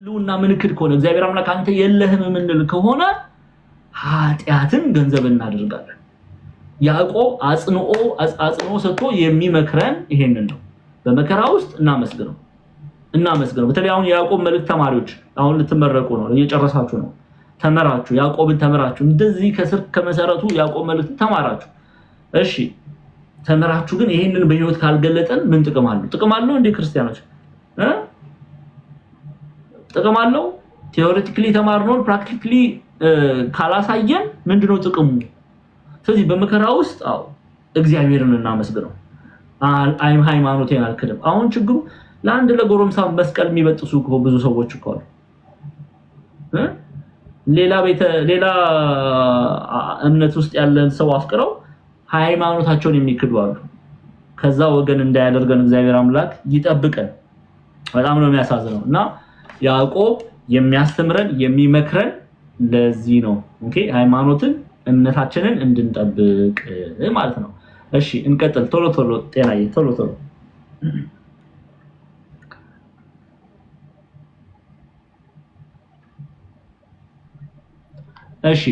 ሉና ምንክድ ከሆነ እግዚአብሔር አምላክ አንተ የለህም ምንል ከሆነ ኃጢያትን ገንዘብ እናደርጋለን። ያዕቆብ አጽንኦ ሰጥቶ የሚመክረን ይሄንን ነው። በመከራ ውስጥ እናመስግነው። በተለይ አሁን ያዕቆብ መልእክት ተማሪዎች አሁን ልትመረቁ ነው፣ እየጨረሳችሁ ነው። ተመራችሁ፣ ያዕቆብን ተመራችሁ። እንደዚህ ከስር ከመሰረቱ ያዕቆብ መልእክት ተማራችሁ። እሺ ተመራችሁ፣ ግን ይሄንን በህይወት ካልገለጠን ምን ጥቅም አለው? ጥቅም አለው እንደ ክርስቲያኖች ጥቅም አለው? ቲዮሬቲካሊ ተማርነው ፕራክቲካሊ ካላሳየን ምንድነው ጥቅሙ? ስለዚህ በመከራ ውስጥ እግዚአብሔርን እናመስግነው። ሃይማኖቴን አልክድም። አሁን ችግሩ ለአንድ ለጎረምሳ መስቀል የሚበጥሱ ብዙ ሰዎች እኮ አሉ። ሌላ እምነት ውስጥ ያለን ሰው አፍቅረው ሃይማኖታቸውን የሚክዱ አሉ። ከዛ ወገን እንዳያደርገን እግዚአብሔር አምላክ ይጠብቀን። በጣም ነው የሚያሳዝነው። እና ያዕቆብ የሚያስተምረን የሚመክረን ለዚህ ነው። ኦኬ ሃይማኖትን እምነታችንን እንድንጠብቅ ማለት ነው። እሺ እንቀጥል። ቶሎ ጤናዬ ቶሎ እሺ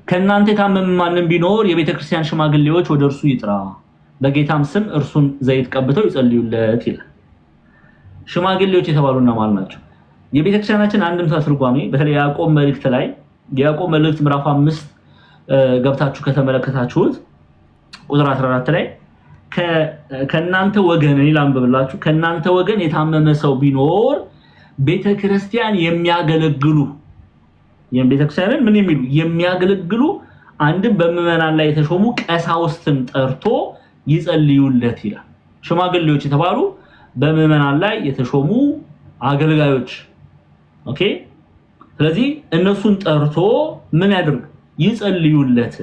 ከናንተ የታመመ ማንም ቢኖር የቤተክርስቲያን ሽማግሌዎች ወደ እርሱ ይጥራ፣ በጌታም ስም እርሱን ዘይት ቀብተው ይጸልዩለት ይላል። ሽማግሌዎች የተባሉና ማለት ናቸው የቤተክርስቲያናችን አንድምታ ትርጓሜ። በተለይ ያዕቆብ መልእክት ላይ ያዕቆብ መልእክት ምዕራፍ 5 ገብታችሁ ከተመለከታችሁት ቁጥር 14 ላይ ከናንተ ወገን ይላምብላችሁ ከናንተ ወገን የታመመ ሰው ቢኖር ቤተክርስቲያን የሚያገለግሉ የቤተክርስቲያንን ምን የሚሉ የሚያገለግሉ አንድም በመመናን ላይ የተሾሙ ቀሳውስትን ጠርቶ ይጸልዩለት ይላል። ሽማግሌዎች የተባሉ በመመናን ላይ የተሾሙ አገልጋዮች። ኦኬ ስለዚህ እነሱን ጠርቶ ምን ያድርግ? ይጸልዩለት።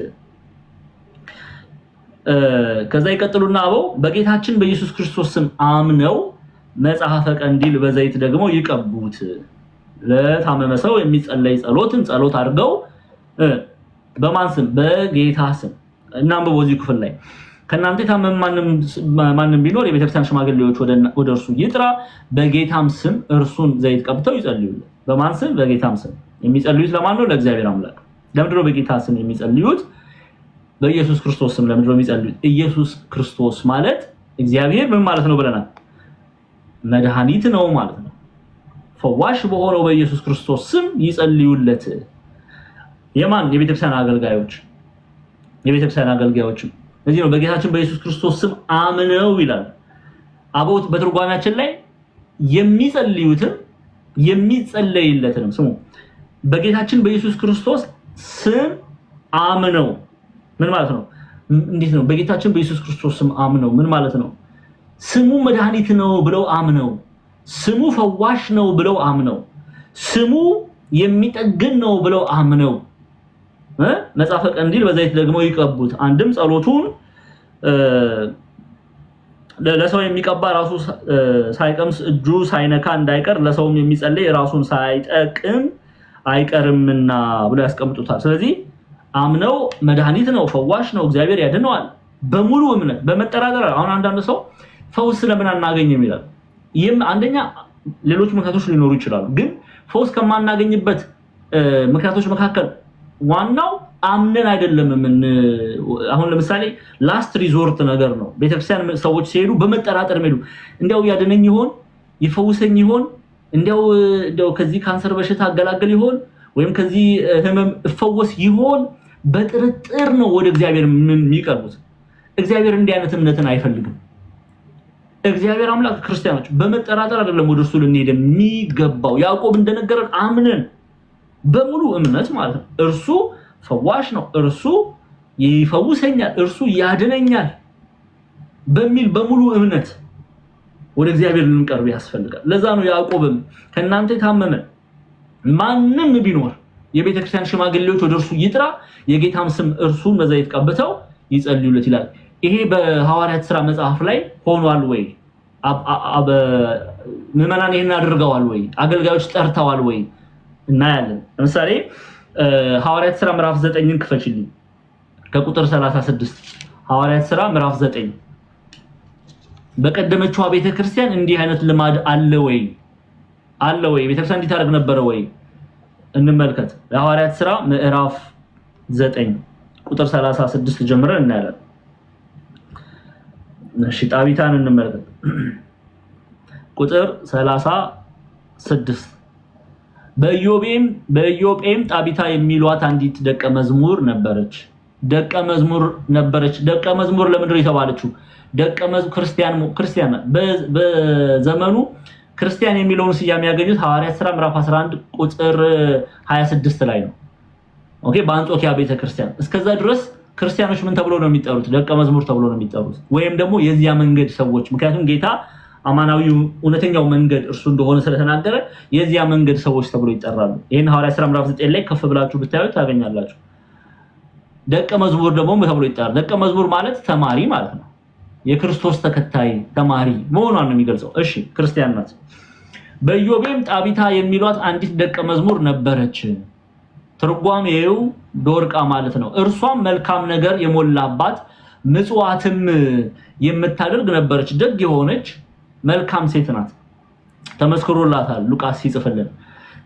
ከዛ ይቀጥሉና አበው በጌታችን በኢየሱስ ክርስቶስ ስም አምነው መጽሐፈ ቀንዲል በዘይት ደግሞ ይቀቡት። ለታመመ ሰው የሚጸለይ ጸሎት አድርገው በማን ስም? በጌታ ስም። እናንበው በዚህ ክፍል ላይ ከናንተ የታመመ ማንም ቢኖር የቤተክርስቲያን ሽማግሌዎች ወደ እርሱ ይጥራ፣ በጌታም ስም እርሱን ዘይት ቀብተው ይጸልዩለት። በማን ስም? በጌታም ስም። የሚጸልዩት ለማን ነው? ለእግዚአብሔር አምላክ። ለምንድን ነው በጌታ ስም የሚጸልዩት? በኢየሱስ ክርስቶስ ስም። ለምንድን ነው የሚጸልዩት? ኢየሱስ ክርስቶስ ማለት እግዚአብሔር ምን ማለት ነው ብለናል? መድኃኒት ነው ማለት ነው። ፈዋሽ በሆነው በኢየሱስ ክርስቶስ ስም ይጸልዩለት። የማን? የቤተክርስቲያን አገልጋዮች። ለዚህ ነው በጌታችን በኢየሱስ ክርስቶስ ስም አምነው ይላል። አቦት በትርጓሜያችን ላይ የሚጸልዩትን የሚጸለይለትንም ስሙ። በጌታችን በኢየሱስ ክርስቶስ ስም አምነው ምን ማለት ነው? እንዴት ነው? በጌታችን በኢየሱስ ክርስቶስ ስም አምነው ምን ማለት ነው? ስሙ መድኃኒት ነው ብለው አምነው፣ ስሙ ፈዋሽ ነው ብለው አምነው፣ ስሙ የሚጠግን ነው ብለው አምነው መጽሐፈ ቀንዲል በዘይት ደግሞ ይቀቡት። አንድም ጸሎቱን ለሰው የሚቀባ ራሱ ሳይቀምስ እጁ ሳይነካ እንዳይቀር ለሰውም የሚጸልይ ራሱን ሳይጠቅም አይቀርምና ብሎ ያስቀምጡታል። ስለዚህ አምነው መድኃኒት ነው ፈዋሽ ነው እግዚአብሔር ያድነዋል በሙሉ እምነት በመጠራጠር። አሁን አንዳንድ ሰው ፈውስ ለምን አናገኝም ይላል። ይህም አንደኛ ሌሎች ምክንያቶች ሊኖሩ ይችላሉ፣ ግን ፈውስ ከማናገኝበት ምክንያቶች መካከል ዋናው አምነን አይደለም። አሁን ለምሳሌ ላስት ሪዞርት ነገር ነው። ቤተክርስቲያን ሰዎች ሲሄዱ በመጠራጠር ሄዱ። እንዲያው ያድነኝ ይሆን ይፈውሰኝ ይሆን እንዲያው ከዚህ ካንሰር በሽታ አገላገል ይሆን ወይም ከዚህ ህመም እፈወስ ይሆን በጥርጥር ነው ወደ እግዚአብሔር የሚቀርቡት። እግዚአብሔር እንዲህ አይነት እምነትን አይፈልግም። እግዚአብሔር አምላክ ክርስቲያኖች በመጠራጠር አይደለም ወደ እርሱ ልንሄድ የሚገባው። ያዕቆብ እንደነገረን አምነን በሙሉ እምነት ማለት ነው። እርሱ ፈዋሽ ነው፣ እርሱ ይፈውሰኛል፣ እርሱ ያድነኛል በሚል በሙሉ እምነት ወደ እግዚአብሔር ልንቀርብ ያስፈልጋል። ለዛ ነው ያዕቆብም ከናንተ የታመመ ማንም ቢኖር የቤተክርስቲያን ሽማግሌዎች ወደ እርሱ ይጥራ፣ የጌታም ስም እርሱን በዘይት ቀብተው ይጸልዩለት ይላል። ይሄ በሐዋርያት ሥራ መጽሐፍ ላይ ሆኗል ወይ? ምዕመናን ይሄን አድርገዋል ወይ? አገልጋዮች ጠርተዋል ወይ? እናያለን። ለምሳሌ ሐዋርያት ሥራ ምዕራፍ 9ን ክፈችልኝ ከቁጥር 36። ሐዋርያት ሥራ ምዕራፍ 9 በቀደመችዋ ቤተክርስቲያን እንዲህ አይነት ልማድ አለ ወይ? አለ ወይ? ቤተክርስቲያን እንዲታረግ ነበር ወይ? እንመልከት። የሐዋርያት ሥራ ምዕራፍ 9 ቁጥር 36 ጀምረን እናያለን። እሺ ጣቢታን እንመልከት። ቁጥር 36 በኢዮጴም ጣቢታ የሚሏት አንዲት ደቀ መዝሙር ነበረች። ደቀ መዝሙር ለምንድነው የተባለችው? ክርስቲያን በዘመኑ ክርስቲያን የሚለውን ስያሜ ያገኙት ሐዋርያት ሥራ ምዕራፍ 11 ቁጥር 26 ላይ ነው። ኦኬ በአንጾኪያ ቤተክርስቲያን እስከዛ ድረስ ክርስቲያኖች ምን ተብሎ ነው የሚጠሩት? ደቀ መዝሙር ተብሎ ነው የሚጠሩት፣ ወይም ደግሞ የዚያ መንገድ ሰዎች። ምክንያቱም ጌታ አማናዊው እውነተኛው መንገድ እርሱ እንደሆነ ስለተናገረ የዚያ መንገድ ሰዎች ተብሎ ይጠራሉ። ይሄን ሐዋርያት ሥራ ምዕራፍ 9 ላይ ከፍ ብላችሁ ብታዩት ታገኛላችሁ። ደቀ መዝሙር ደግሞ ተብሎ ይጠራል። ደቀ መዝሙር ማለት ተማሪ ማለት ነው። የክርስቶስ ተከታይ ተማሪ መሆኗን ነው የሚገልጸው። እሺ ክርስቲያን ናት። በኢዮጴም ጣቢታ የሚሏት አንዲት ደቀ መዝሙር ነበረች። ትርጓሜው ዶርቃ ማለት ነው። እርሷም መልካም ነገር የሞላባት ምጽዋትም የምታደርግ ነበረች። ደግ የሆነች መልካም ሴት ናት። ተመስክሮላታል ሉቃስ ሲጽፍልን።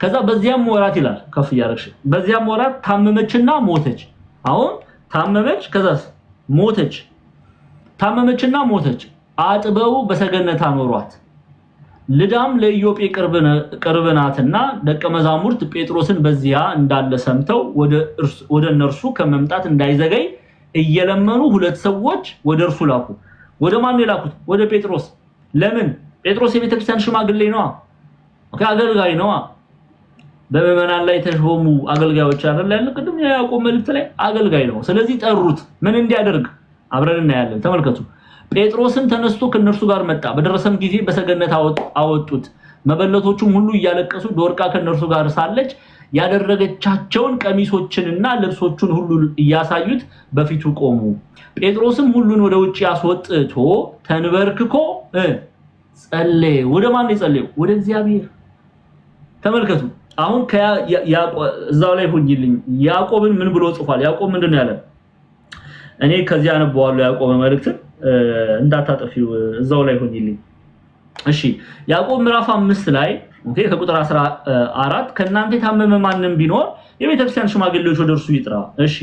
ከዛ በዚያም ወራት ይላል ከፍ ያረክሽ በዚያም ወራት ታመመችና ሞተች። አሁን ታመመች ከዛስ ሞተች። ታመመችና ሞተች። አጥበው በሰገነት አኖሯት። ልዳም ለኢዮጴ ቅርብ ናትና ደቀ መዛሙርት ጴጥሮስን በዚያ እንዳለ ሰምተው ወደ እነርሱ ከመምጣት እንዳይዘገይ እየለመኑ ሁለት ሰዎች ወደ እርሱ ላኩ። ወደ ማን የላኩት? ወደ ጴጥሮስ። ለምን? ጴጥሮስ የቤተክርስቲያን ሽማግሌ ነዋ። ኦኬ አገልጋይ ነዋ። በምዕመናን ላይ ተሾሙ አገልጋዮች አይደል ያለ ቅድም ያዕቆብ መልእክት ላይ አገልጋይ ነው። ስለዚህ ጠሩት። ምን እንዲያደርግ አብረን እናያለን። ተመልከቱ። ጴጥሮስም ተነስቶ ከነርሱ ጋር መጣ። በደረሰም ጊዜ በሰገነት አወጡት። መበለቶቹም ሁሉ እያለቀሱ ዶርቃ ከነርሱ ጋር ሳለች ያደረገቻቸውን ቀሚሶችንና ልብሶቹን ሁሉ እያሳዩት በፊቱ ቆሙ። ጴጥሮስም ሁሉን ወደ ውጪ አስወጥቶ ተንበርክኮ ጸለየ። ወደ ማን የጸለየው? ወደ እግዚአብሔር። ተመልከቱ። አሁን እዛው ላይ ሆኝልኝ ያዕቆብን ምን ብሎ ጽፏል? ያዕቆብ ምንድነው ያለው? እኔ ከዚህ አነበዋለሁ ያዕቆብ መልእክትን እንዳታጠፊው እዛው ላይ ሆኝልኝ። እሺ ያዕቆብ ምዕራፍ 5 ላይ ኦኬ ከቁጥር 14 ከእናንተ የታመመ ማንም ቢኖር የቤተክርስቲያን ሽማግሌዎች ወደ እርሱ ይጥራ። እሺ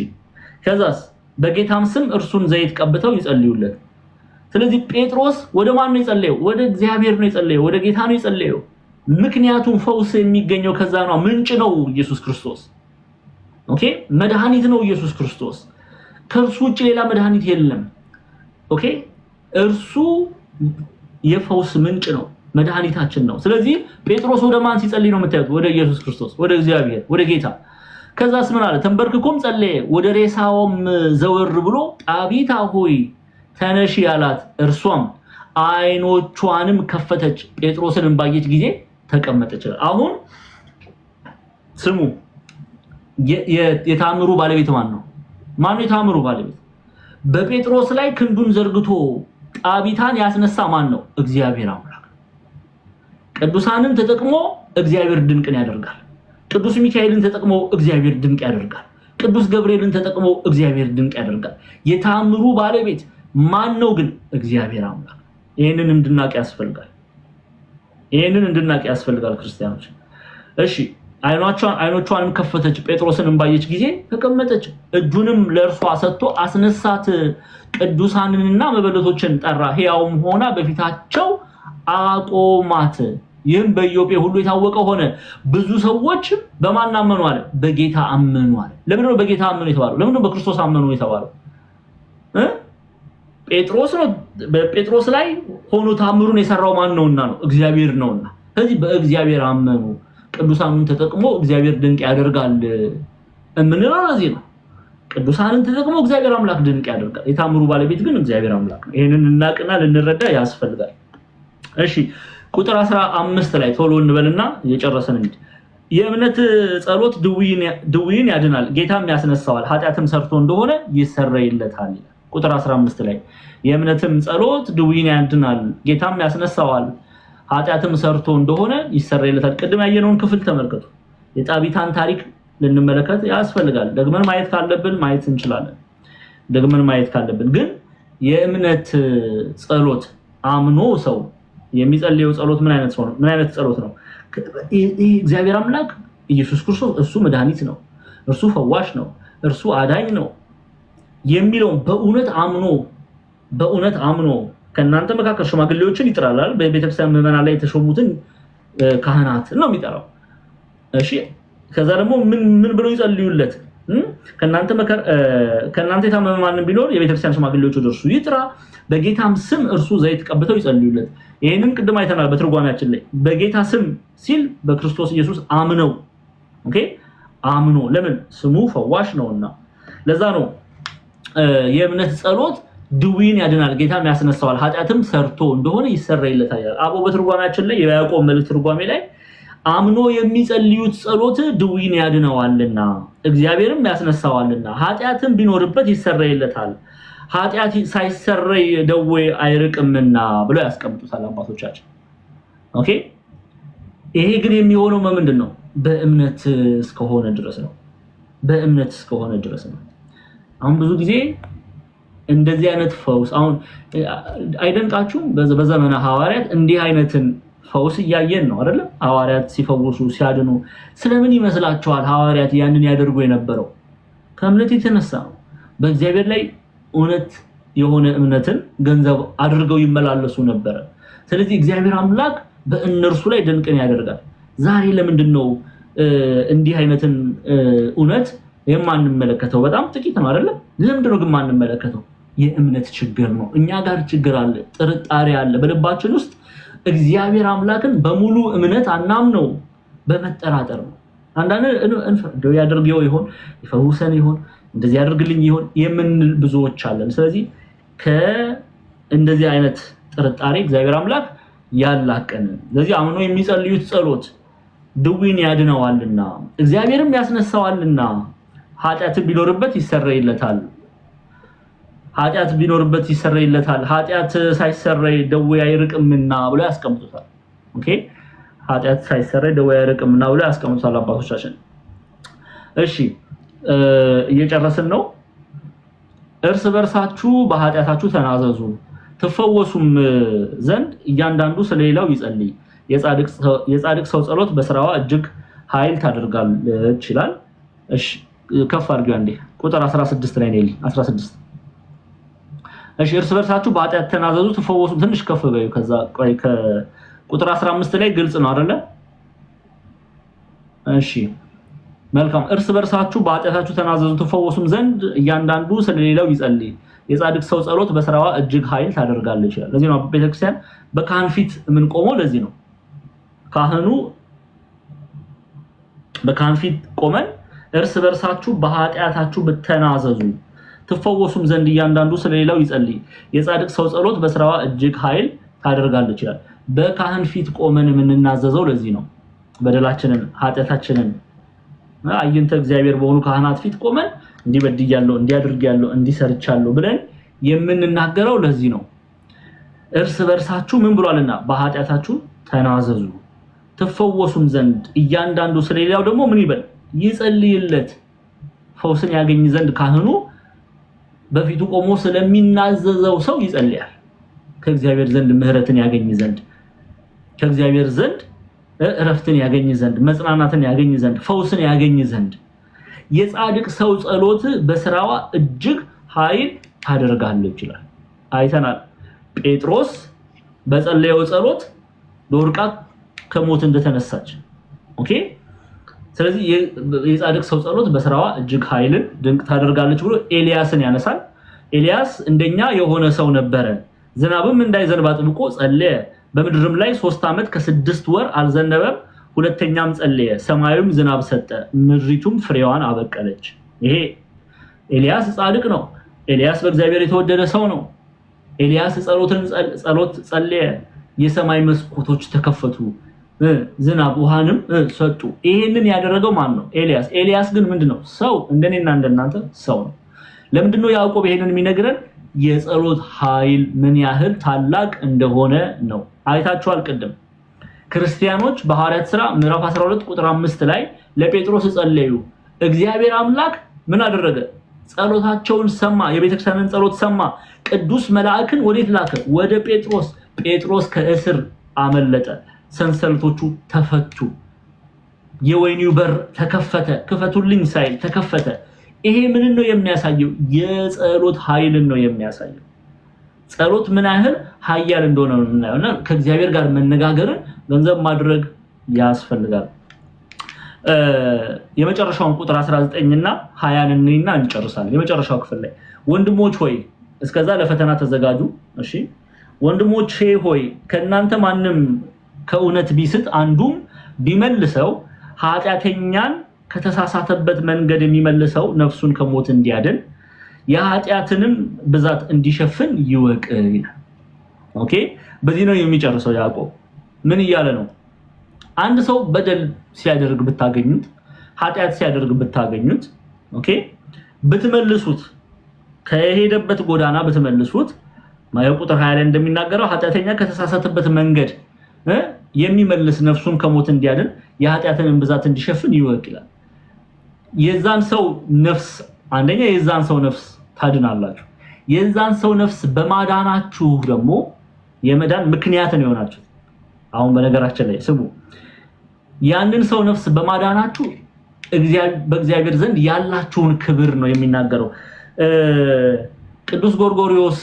ከዛስ በጌታም ስም እርሱን ዘይት ቀብተው ይጸልዩለት። ስለዚህ ጴጥሮስ ወደ ማን ነው የጸለየው? ወደ እግዚአብሔር ነው የጸለየው፣ ወደ ጌታ ነው የጸለየው። ምክንያቱም ፈውስ የሚገኘው ከዛ ነው። ምንጭ ነው ኢየሱስ ክርስቶስ። ኦኬ መድኃኒት ነው ኢየሱስ ክርስቶስ። ከእርሱ ውጭ ሌላ መድኃኒት የለም። ኦኬ እርሱ የፈውስ ምንጭ ነው፣ መድኃኒታችን ነው። ስለዚህ ጴጥሮስ ወደ ማን ሲጸልይ ነው የምታዩት? ወደ ኢየሱስ ክርስቶስ፣ ወደ እግዚአብሔር፣ ወደ ጌታ። ከዛስ ምን አለ? ተንበርክኮም ጸለየ። ወደ ሬሳውም ዘወር ብሎ ጣቢታ ሆይ ተነሺ ያላት፣ እርሷም አይኖቿንም ከፈተች፣ ጴጥሮስን ባየች ጊዜ ተቀመጠች። አሁን ስሙ፣ የታምሩ ባለቤት ማን ነው? ማን ነው የታምሩ ባለቤት? በጴጥሮስ ላይ ክንዱን ዘርግቶ ጣቢታን ያስነሳ ማን ነው? እግዚአብሔር አምላክ። ቅዱሳንን ተጠቅሞ እግዚአብሔር ድንቅን ያደርጋል። ቅዱስ ሚካኤልን ተጠቅሞ እግዚአብሔር ድንቅ ያደርጋል። ቅዱስ ገብርኤልን ተጠቅሞ እግዚአብሔር ድንቅ ያደርጋል። የታምሩ ባለቤት ማን ነው ግን? እግዚአብሔር አምላክ። ይሄንን እንድናቅ ያስፈልጋል ክርስቲያኖች። እሺ አይኖቿንም ከፈተች፣ ጴጥሮስን ባየች ጊዜ ተቀመጠች። እጁንም ለእርሷ ሰጥቶ አስነሳት። ቅዱሳንንና መበለቶችን ጠራ፣ ሕያውም ሆና በፊታቸው አቆማት። ይህም በኢዮጴ ሁሉ የታወቀ ሆነ። ብዙ ሰዎች በማን አመኑ አለ? በጌታ አመኑ አለ። ለምን ነው በጌታ አመኑ የተባለው? ለምን ነው በክርስቶስ አመኑ የተባለው? ጴጥሮስ ነው። በጴጥሮስ ላይ ሆኖ ታምሩን የሰራው ማን ነውና ነው? እግዚአብሔር ነውና። ስለዚህ በእግዚአብሔር አመኑ። ቅዱሳንን ተጠቅሞ እግዚአብሔር ድንቅ ያደርጋል እምንለው ለዚህ ነው። ቅዱሳንን ተጠቅሞ እግዚአብሔር አምላክ ድንቅ ያደርጋል። የታምሩ ባለቤት ግን እግዚአብሔር አምላክ ነው። ይሄንን እናቅና ልንረዳ ያስፈልጋል። እሺ ቁጥር 15 ላይ ቶሎ እንበልና እየጨረሰን እንጂ የእምነት ጸሎት ድውይን ያድናል፣ ጌታም ያስነሳዋል፣ ኃጢአትም ሰርቶ እንደሆነ ይሰረይለታል። ቁጥር 15 ላይ የእምነትም ጸሎት ድውይን ያድናል፣ ጌታም ያስነሳዋል፣ ኃጢአትም ሰርቶ እንደሆነ ይሰረይለታል። ቅድም ያየነውን ክፍል ተመልከቱ። የጣቢታን ታሪክ ልንመለከት ያስፈልጋል። ደግመን ማየት ካለብን ማየት እንችላለን። ደግመን ማየት ካለብን ግን የእምነት ጸሎት አምኖ ሰው የሚጸልየው ጸሎት ምን አይነት ጸሎት ነው? እግዚአብሔር አምላክ ኢየሱስ ክርስቶስ እሱ መድኃኒት ነው፣ እርሱ ፈዋሽ ነው፣ እርሱ አዳኝ ነው የሚለውን በእውነት አምኖ ከእናንተ መካከል ሽማግሌዎችን ይጥራላል። በቤተክርስቲያን ምዕመናን ላይ የተሾሙትን ካህናት ነው የሚጠራው። እሺ ከዛ ደግሞ ምን ብለው ይጸልዩለት? ከእናንተ የታመመ ማንም ቢኖር የቤተክርስቲያን ሽማግሌዎች ወደ እርሱ ይጥራ፣ በጌታም ስም እርሱ ዘይት ቀብተው ይጸልዩለት። ይሄንን ቅድም አይተናል በትርጓሜያችን ላይ። በጌታ ስም ሲል በክርስቶስ ኢየሱስ አምነው፣ ኦኬ አምኖ፣ ለምን ስሙ ፈዋሽ ነውና። ለዛ ነው የእምነት ጸሎት ድዊን ያድናል፣ ጌታም ያስነሳዋል፣ ኃጢአትም ሰርቶ እንደሆነ ይሰረይለታል ይላል። አቦ በትርጓሜያችን ላይ የያዕቆብ መልእክት ትርጓሜ ላይ አምኖ የሚጸልዩት ጸሎት ድዊን ያድነዋልና እግዚአብሔርም ያስነሳዋልና ኃጢአትም ቢኖርበት ይሰረይለታል፣ ኃጢአት ሳይሰረይ ደዌ አይርቅምና ብለው ያስቀምጡታል አባቶቻችን። ኦኬ ይሄ ግን የሚሆነው ምንድን ነው? በእምነት እስከሆነ ድረስ ነው። በእምነት እስከሆነ ድረስ ነው። አሁን ብዙ ጊዜ እንደዚህ አይነት ፈውስ አሁን አይደንቃችሁም? በዘመነ ሐዋርያት እንዲህ አይነትን ፈውስ እያየን ነው አይደል? ሐዋርያት ሲፈውሱ ሲያድኑ ስለምን ይመስላችኋል ሐዋርያት ያንን ያደርጉ የነበረው? ከእምነት የተነሳ ነው። በእግዚአብሔር ላይ እውነት የሆነ እምነትን ገንዘብ አድርገው ይመላለሱ ነበር። ስለዚህ እግዚአብሔር አምላክ በእነርሱ ላይ ድንቅን ያደርጋል። ዛሬ ለምንድን ነው እንዲህ አይነትን እውነት የማንመለከተው? በጣም ጥቂት ነው አይደል? ለምንድን ነው ግን የማንመለከተው? የእምነት ችግር ነው። እኛ ጋር ችግር አለ፣ ጥርጣሬ አለ በልባችን ውስጥ። እግዚአብሔር አምላክን በሙሉ እምነት አናምነው፣ በመጠራጠር ነው። አንዳንድ እንደው ያደርገው ይሆን ይፈውሰን ይሆን እንደዚህ ያደርግልኝ ይሆን የምንል ብዙዎች አለን። ስለዚህ ከእንደዚህ አይነት ጥርጣሬ እግዚአብሔር አምላክ ያላቀን። ስለዚህ አምኖ የሚጸልዩት ጸሎት ድዊን ያድነዋልና እግዚአብሔርም ያስነሳዋልና ኃጢአት ቢኖርበት ይሰረይለታል። ኃጢአት ቢኖርበት ይሰረይለታል፣ ኃጢአት ሳይሰረይ ደዌ አይርቅምና ብሎ ያስቀምጡታል። ኦኬ ኃጢአት ሳይሰረይ ደዌ አይርቅምና ብሎ ያስቀምጡታል አባቶቻችን። እሺ እየጨረስን ነው። እርስ በርሳችሁ በኃጢአታችሁ ተናዘዙ ትፈወሱም ዘንድ እያንዳንዱ ስለሌላው ይጸልይ፣ የጻድቅ ሰው ጸሎት በስራዋ እጅግ ኃይል ታደርጋለች ይላል። እሺ ከፍ አድርጊው አንዴ ቁጥር 16 ላይ ነው 16። እሺ እርስ በርሳችሁ በኃጢአት ተናዘዙ ትፈወሱም፣ ትንሽ ከፍ በዩ። ከዛ ከቁጥር 15 ላይ ግልጽ ነው አይደለ? እሺ መልካም። እርስ በርሳችሁ በኃጢአታችሁ ተናዘዙ ትፈወሱም ዘንድ እያንዳንዱ ስለሌላው ይጸልይ፣ የጻድቅ ሰው ጸሎት በስራዋ እጅግ ኃይል ታደርጋለች ይላል። ለዚህ ነው ቤተክርስቲያን በካህን ፊት ምን ቆመው፣ ለዚህ ነው ካህኑ በካህን ፊት ቆመን እርስ በርሳችሁ በኃጢአታችሁ በተናዘዙ ትፈወሱም ዘንድ እያንዳንዱ ስለሌላው ይጸልይ፣ የጻድቅ ሰው ጸሎት በስራዋ እጅግ ኃይል ታደርጋለች ይላል። በካህን ፊት ቆመን የምንናዘዘው ለዚህ ነው። በደላችንን ኃጢአታችንን አይንተ እግዚአብሔር በሆኑ ካህናት ፊት ቆመን እንዲበድያለሁ እንዲያድርጋለሁ እንዲሰርቻለሁ ብለን የምንናገረው ለዚህ ነው። እርስ በርሳችሁ ምን ብሏልና በኃጢአታችሁ ተናዘዙ ትፈወሱም ዘንድ እያንዳንዱ ስለሌላው ደግሞ ምን ይበል ይጸልይለት። ፈውስን ያገኝ ዘንድ ካህኑ በፊቱ ቆሞ ስለሚናዘዘው ሰው ይጸልያል። ከእግዚአብሔር ዘንድ ምህረትን ያገኝ ዘንድ፣ ከእግዚአብሔር ዘንድ እረፍትን ያገኝ ዘንድ፣ መጽናናትን ያገኝ ዘንድ፣ ፈውስን ያገኝ ዘንድ የጻድቅ ሰው ጸሎት በስራዋ እጅግ ኃይል ታደርጋለች ይላል። አይተናል ጴጥሮስ በጸለየው ጸሎት ዶርቃ ከሞት እንደተነሳች። ኦኬ ስለዚህ የጻድቅ ሰው ጸሎት በስራዋ እጅግ ኃይልን ድንቅ ታደርጋለች ብሎ ኤልያስን ያነሳል። ኤልያስ እንደኛ የሆነ ሰው ነበረ፣ ዝናብም እንዳይዘንብ አጥብቆ ጸለየ፣ በምድርም ላይ 3 ዓመት ከ6 ወር አልዘነበም። ሁለተኛም ጸለየ፣ ሰማዩም ዝናብ ሰጠ፣ ምድሪቱም ፍሬዋን አበቀለች። ይሄ ኤልያስ ጻድቅ ነው። ኤልያስ በእግዚአብሔር የተወደደ ሰው ነው። ኤልያስ ጸሎት ጸለየ፣ የሰማይ መስኮቶች ተከፈቱ፣ ዝናብ ውሃንም ሰጡ። ይሄንን ያደረገው ማን ነው? ኤልያስ። ኤልያስ ግን ምንድነው? ሰው፣ እንደኔና እንደናንተ ሰው ነው። ለምንድነው ያዕቆብ ይሄንን የሚነግረን? የጸሎት ኃይል ምን ያህል ታላቅ እንደሆነ ነው። አይታችኋል ቅድም ክርስቲያኖች በሐዋርያት ሥራ ምዕራፍ 12 ቁጥር 5 ላይ ለጴጥሮስ ጸለዩ፣ እግዚአብሔር አምላክ ምን አደረገ? ጸሎታቸውን ሰማ፣ የቤተክርስቲያንን ጸሎት ሰማ። ቅዱስ መልአክን ወዴት ላከ? ወደ ጴጥሮስ። ጴጥሮስ ከእስር አመለጠ። ሰንሰለቶቹ ተፈቱ። የወይኒው በር ተከፈተ። ክፈቱልኝ ሳይል ተከፈተ። ይሄ ምን ነው የሚያሳየው? የጸሎት ኃይልን ነው የሚያሳየው። ጸሎት ምን ያህል ኃያል እንደሆነ ነው እናየውና ከእግዚአብሔር ጋር መነጋገርን ገንዘብ ማድረግ ያስፈልጋል። የመጨረሻውን ቁጥር 19 እና 20 እንይና እንጨርሳለን። የመጨረሻው ክፍል ላይ ወንድሞች ሆይ እስከዛ ለፈተና ተዘጋጁ። እሺ ወንድሞቼ ሆይ ከእናንተ ማንም ከእውነት ቢስት አንዱም ቢመልሰው ኃጢአተኛን ከተሳሳተበት መንገድ የሚመልሰው ነፍሱን ከሞት እንዲያድን የኃጢአትንም ብዛት እንዲሸፍን ይወቅ ይላል። ኦኬ በዚህ ነው የሚጨርሰው ያዕቆብ። ምን እያለ ነው? አንድ ሰው በደል ሲያደርግ ብታገኙት፣ ኃጢአት ሲያደርግ ብታገኙት፣ ኦኬ ብትመልሱት፣ ከሄደበት ጎዳና ብትመልሱት፣ ማየው ቁጥር 20 ላይ እንደሚናገረው ኃጢአተኛ ከተሳሳተበት መንገድ የሚመልስ ነፍሱን ከሞት እንዲያድን የኃጢአትን ብዛት እንዲሸፍን ይወቅ ይላል። የዛን ሰው ነፍስ አንደኛ የዛን ሰው ነፍስ ታድናላችሁ። የዛን ሰው ነፍስ በማዳናችሁ ደግሞ የመዳን ምክንያት ነው የሆናችሁ። አሁን በነገራችን ላይ ስሙ፣ ያንን ሰው ነፍስ በማዳናችሁ በእግዚአብሔር ዘንድ ያላችሁን ክብር ነው የሚናገረው። ቅዱስ ጎርጎርዮስ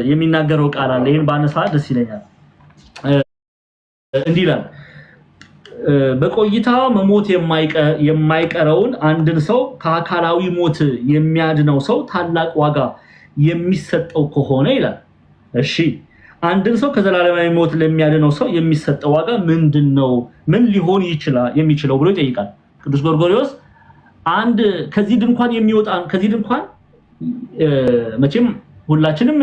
የሚናገረው ቃል አለ። ይሄን ባነሳ ደስ ይለኛል። እንዲህ ይላል፣ በቆይታ መሞት የማይቀረውን አንድን ሰው ከአካላዊ ሞት የሚያድነው ሰው ታላቅ ዋጋ የሚሰጠው ከሆነ ይላል። እሺ አንድን ሰው ከዘላለማዊ ሞት ለሚያድነው ሰው የሚሰጠው ዋጋ ምንድነው? ምን ሊሆን ይችላል የሚችለው ብሎ ይጠይቃል ቅዱስ ጎርጎርዮስ። አንድ ከዚህ ድንኳን የሚወጣን ከዚህ ድንኳን መቼም ሁላችንም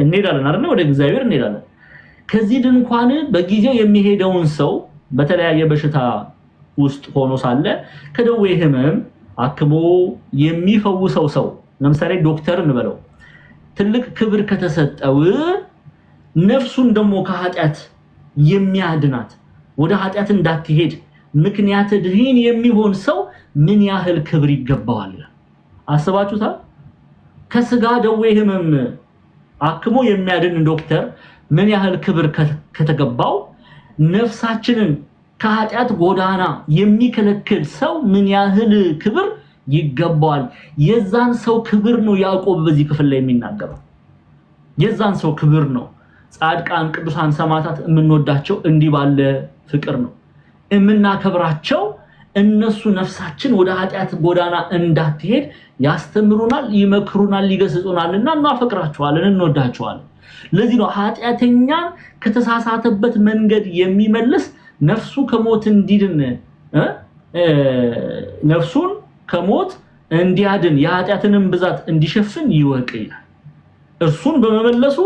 እንሄዳለን አይደል? ወደ እግዚአብሔር እንሄዳለን። ከዚህ ድንኳን በጊዜው የሚሄደውን ሰው በተለያየ በሽታ ውስጥ ሆኖ ሳለ ከደዌ ህመም አክሞ የሚፈውሰው ሰው ለምሳሌ ዶክተር እንበለው ትልቅ ክብር ከተሰጠው ነፍሱን ደግሞ ከኃጢአት የሚያድናት ወደ ኃጢአት እንዳትሄድ ምክንያት ድህን የሚሆን ሰው ምን ያህል ክብር ይገባዋል? አስባችሁታል? ከስጋ ደዌ ህመም አክሞ የሚያድን ዶክተር ምን ያህል ክብር ከተገባው ነፍሳችንን ከኃጢአት ጎዳና የሚከለክል ሰው ምን ያህል ክብር ይገባዋል? የዛን ሰው ክብር ነው ያዕቆብ በዚህ ክፍል ላይ የሚናገረው። የዛን ሰው ክብር ነው። ጻድቃን ቅዱሳን ሰማዕታት የምንወዳቸው እንዲህ ባለ ፍቅር ነው የምናከብራቸው። እነሱ ነፍሳችን ወደ ኃጢአት ጎዳና እንዳትሄድ ያስተምሩናል፣ ይመክሩናል፣ ይገስጹናልና እናፈቅራቸዋለን፣ እንወዳቸዋለን። ለዚህ ነው ኃጢአተኛን ከተሳሳተበት መንገድ የሚመልስ ነፍሱ ከሞት እንዲድን ነፍሱን ከሞት እንዲያድን የኃጢአትንም ብዛት እንዲሸፍን ይወቅ ይላል። እርሱን በመመለሱ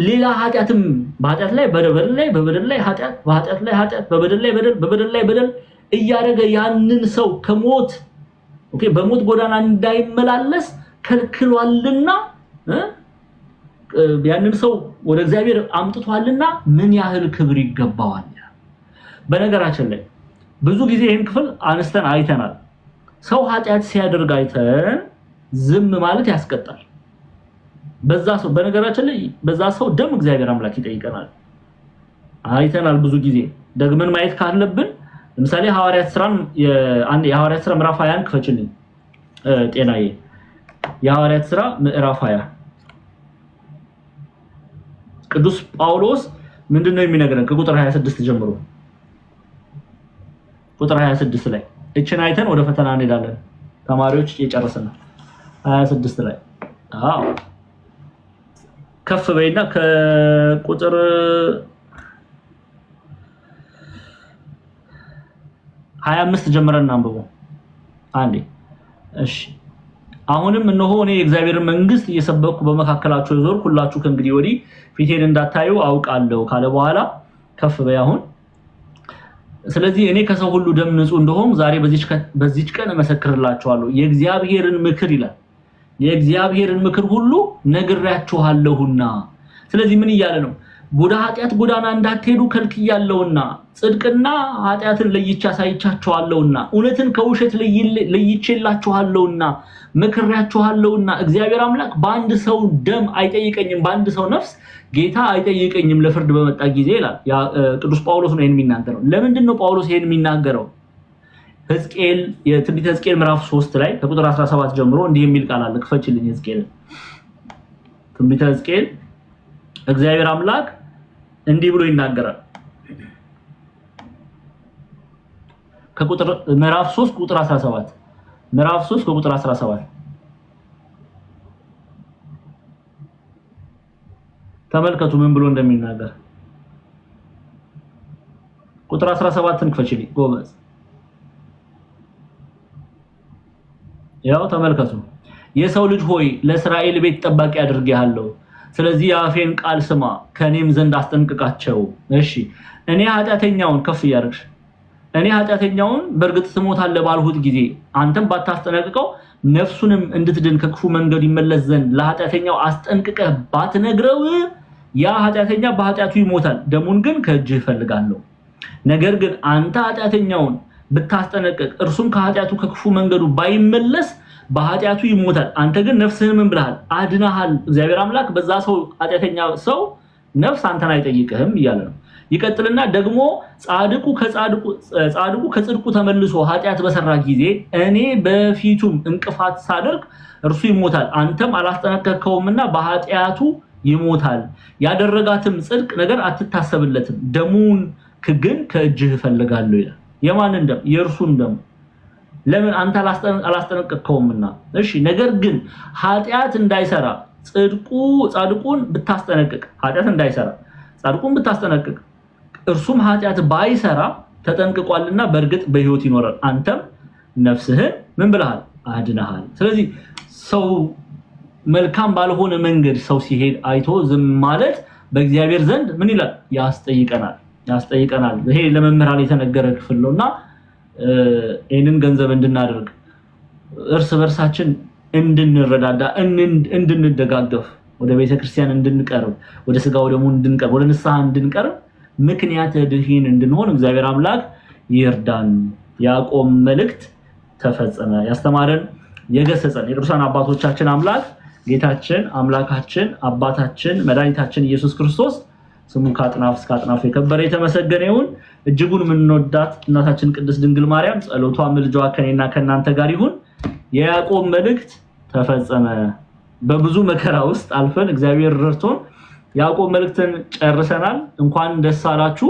ሌላ ኃጢአትም በኃጢአት ላይ በበደል ላይ በበደል ላይ ኃጢአት በኃጢአት ላይ ኃጢአት በበደል ላይ በደል በበደል ላይ በደል እያደረገ ያንን ሰው ከሞት በሞት ጎዳና እንዳይመላለስ ከልክሏልና ያንን ሰው ወደ እግዚአብሔር አምጥቷልና ምን ያህል ክብር ይገባዋል። በነገራችን ላይ ብዙ ጊዜ ይሄን ክፍል አንስተን አይተናል። ሰው ኃጢአት ሲያደርግ አይተን ዝም ማለት ያስቀጣል። በዛ ሰው በነገራችን ላይ በዛ ሰው ደም እግዚአብሔር አምላክ ይጠይቀናል። አይተናል ብዙ ጊዜ። ደግመን ማየት ካለብን ለምሳሌ የሐዋርያት ሥራ ምዕራፍ 21 ክፈችልኝ ጤናዬ። የሐዋርያት ሥራ ምዕራፍ 20 ቅዱስ ጳውሎስ ምንድነው የሚነግረን? ከቁጥር 26 ጀምሮ ቁጥር 26 ላይ እቺን አይተን ወደ ፈተና እንሄዳለን። ተማሪዎች እየጨረስን ነው። 26 ላይ ከፍ በይና ከቁጥር 25 ጀምረን አንብበው አንዴ። እሺ አሁንም እነሆ እኔ የእግዚአብሔርን መንግስት እየሰበኩ በመካከላችሁ ዞርኩ፣ ሁላችሁ ከእንግዲህ ወዲህ ፊቴን እንዳታዩ አውቃለሁ ካለ በኋላ ከፍ በይ አሁን። ስለዚህ እኔ ከሰው ሁሉ ደም ንጹህ እንደሆም ዛሬ በዚች ቀን እመሰክርላችኋለሁ የእግዚአብሔርን ምክር ይላል። የእግዚአብሔርን ምክር ሁሉ ነግራችኋለሁና። ስለዚህ ምን እያለ ነው? ወደ ኃጢአት ጎዳና እንዳትሄዱ ከልክያለሁና ጽድቅና ኃጢአትን ለይቼ አሳይቻችኋለሁና እውነትን ከውሸት ለይቼላችኋለሁና መክሬያችኋለሁና እግዚአብሔር አምላክ በአንድ ሰው ደም አይጠይቀኝም በአንድ ሰው ነፍስ ጌታ አይጠይቀኝም ለፍርድ በመጣ ጊዜ ይላል ቅዱስ ጳውሎስ ነው ይሄን የሚናገረው ለምንድን ነው ጳውሎስ ይሄን የሚናገረው ሕዝቅኤል የትንቢተ ሕዝቅኤል ምዕራፍ 3 ላይ ከቁጥር 17 ጀምሮ እንዲህ የሚል ቃል አለ ክፈችልኝ ሕዝቅኤል ትንቢተ ሕዝቅኤል እግዚአብሔር አምላክ እንዲህ ብሎ ይናገራል ከቁጥር ምዕራፍ 3 ቁጥር 17 ምዕራፍ 3 ከቁጥር 17 ተመልከቱ ምን ብሎ እንደሚናገር ቁጥር 17ን ክፈችልኝ ጎበዝ ያው ተመልከቱ የሰው ልጅ ሆይ ለእስራኤል ቤት ጠባቂ አድርጌሃለሁ ስለዚህ የአፌን ቃል ስማ ከኔም ዘንድ አስጠንቅቃቸው እሺ እኔ ኃጢአተኛውን ከፍ ያርግሽ እኔ ኃጢአተኛውን በርግጥ ትሞታለህ ባልሁት ጊዜ አንተም ባታስጠነቅቀው ነፍሱንም እንድትድን ከክፉ መንገድ ይመለስ ዘንድ ለኃጢአተኛው አስጠንቅቀህ ባትነግረው ያ ኃጢአተኛ በኃጢአቱ ይሞታል ደሙን ግን ከእጅህ እፈልጋለሁ ነገር ግን አንተ ኃጢአተኛውን ብታስጠነቅቅ እርሱም ከኃጢአቱ ከክፉ መንገዱ ባይመለስ በኃጢአቱ ይሞታል አንተ ግን ነፍስህን ምን ብለሃል አድነሃል እግዚአብሔር አምላክ በዛ ሰው ኃጢአተኛ ሰው ነፍስ አንተን አይጠይቅህም ይያለ ነው ይቀጥልና ደግሞ ጻድቁ ከጽድቁ ተመልሶ ኃጢአት በሰራ ጊዜ እኔ በፊቱም እንቅፋት ሳደርግ እርሱ ይሞታል አንተም አላስጠነቀቀውምና በኃጢአቱ ይሞታል ያደረጋትም ጽድቅ ነገር አትታሰብለትም ደሙን ግን ከእጅህ እፈልጋለሁ ይላል የማንን ደም የእርሱን ደም ለምን አንተ አላስጠነቀቀውምና እሺ ነገር ግን ኃጢአት እንዳይሰራ ጻድቁን ብታስጠነቅቅ ኃጢአት እንዳይሰራ ጻድቁን ብታስጠነቅቅ እርሱም ኃጢአት ባይሰራ ተጠንቅቋልና በርግጥ በህይወት ይኖራል አንተም ነፍስህን ምን ብለሃል አድነሃል ስለዚህ ሰው መልካም ባልሆነ መንገድ ሰው ሲሄድ አይቶ ዝም ማለት በእግዚአብሔር ዘንድ ምን ይላል ያስጠይቀናል ይሄ ለመምህራን የተነገረ ክፍል ነውና ይሄንን ገንዘብ እንድናደርግ እርስ በርሳችን እንድንረዳዳ እንድንደጋገፍ ወደ ቤተክርስቲያን እንድንቀርብ ወደ ስጋው ደግሞ እንድንቀርብ ወደ ንስሐ እንድንቀርብ ምክንያት ድህን እንድንሆን እግዚአብሔር አምላክ ይርዳን ያዕቆብ መልእክት ተፈጸመ ያስተማረን የገሰጸን የቅዱሳን አባቶቻችን አምላክ ጌታችን አምላካችን አባታችን መድኃኒታችን ኢየሱስ ክርስቶስ ስሙ ከአጥናፍ እስከ አጥናፍ የከበረ የተመሰገነ ይሁን እጅጉን ምንወዳት እናታችን ቅድስት ድንግል ማርያም ጸሎቷ ምልጃዋ ከኔና ከናንተ ጋር ይሁን የያዕቆብ መልእክት ተፈጸመ በብዙ መከራ ውስጥ አልፈን እግዚአብሔር ረድቶን ያዕቆብ መልእክትን ጨርሰናል እንኳን ደስ አላችሁ